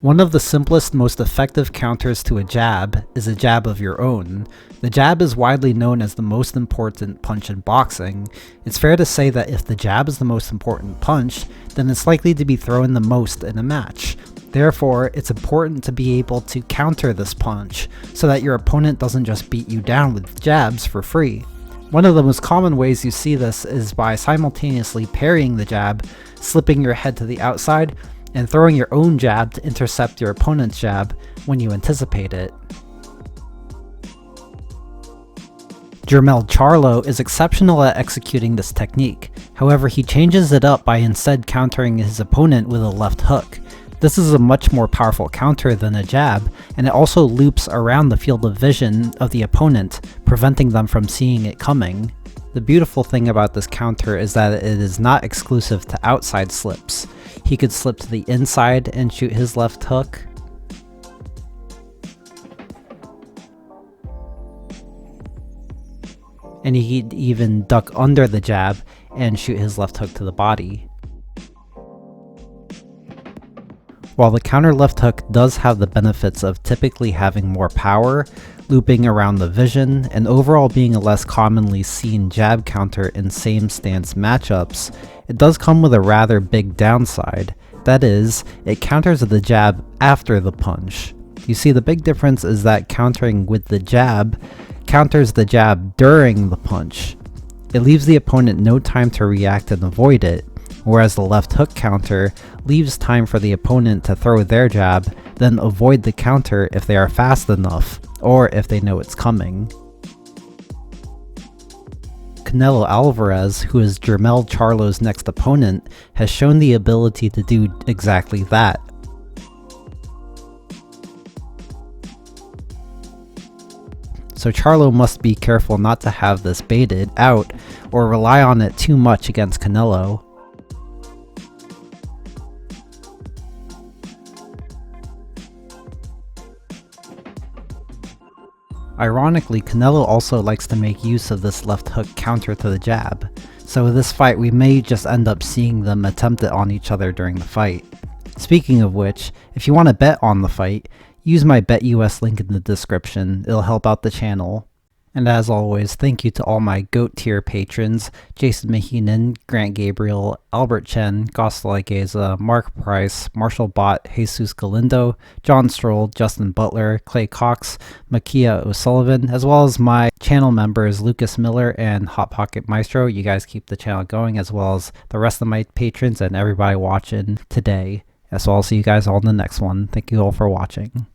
One of the simplest, most effective counters to a jab is a jab of your own. The jab is widely known as the most important punch in boxing. It's fair to say that if the jab is the most important punch, then it's likely to be thrown the most in a match. Therefore, it's important to be able to counter this punch, so that your opponent doesn't just beat you down with jabs for free. One of the most common ways you see this is by simultaneously parrying the jab, slipping your head to the outside, and throwing your own jab to intercept your opponent's jab when you anticipate it. Jermell Charlo is exceptional at executing this technique. However, he changes it up by instead countering his opponent with a left hook. This is a much more powerful counter than a jab, and it also loops around the field of vision of the opponent, preventing them from seeing it coming. The beautiful thing about this counter is that it is not exclusive to outside slips. He could slip to the inside and shoot his left hook. And he could even duck under the jab and shoot his left hook to the body. While the counter left hook does have the benefits of typically having more power, looping around the vision, and overall being a less commonly seen jab counter in same stance matchups, it does come with a rather big downside. That is, it counters the jab after the punch. You see, the big difference is that countering with the jab counters the jab during the punch. It leaves the opponent no time to react and avoid it, whereas the left hook counter leaves time for the opponent to throw their jab, then avoid the counter if they are fast enough, or if they know it's coming. Canelo Alvarez, who is Jermell Charlo's next opponent, has shown the ability to do exactly that. So Charlo must be careful not to have this baited out or rely on it too much against Canelo. Ironically, Canelo also likes to make use of this left hook counter to the jab, so with this fight we may just end up seeing them attempt it on each other during the fight. Speaking of which, if you want to bet on the fight, use my BetUS link in the description, it'll help out the channel. And as always, thank you to all my GOAT tier patrons, Jason Maheenan, Grant Gabriel, Albert Chen, Gostel Igeza, Mark Price, Marshall Bott, Jesus Galindo, John Stroll, Justin Butler, Clay Cox, Makia O'Sullivan, as well as my channel members Lucas Miller and Hot Pocket Maestro. You guys keep the channel going, as well as the rest of my patrons and everybody watching today. So I'll see you guys all in the next one. Thank you all for watching.